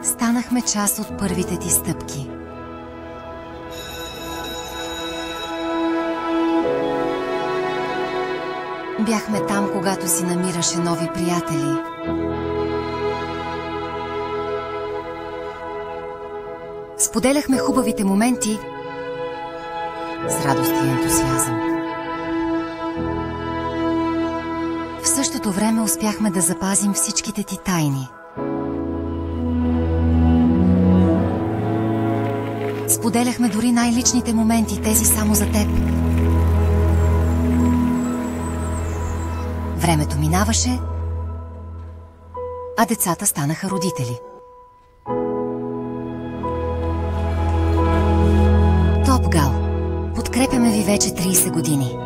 Станахме част от първите ти стъпки. Бяхме там, когато си намираше нови приятели. Споделяхме хубавите моменти с радост и ентусиазъм. В същото време успяхме да запазим всичките ти тайни. Споделяхме дори най-личните моменти, тези само за теб. Времето минаваше, а децата станаха родители. Топ Гал. Подкрепяме ви вече 30 години.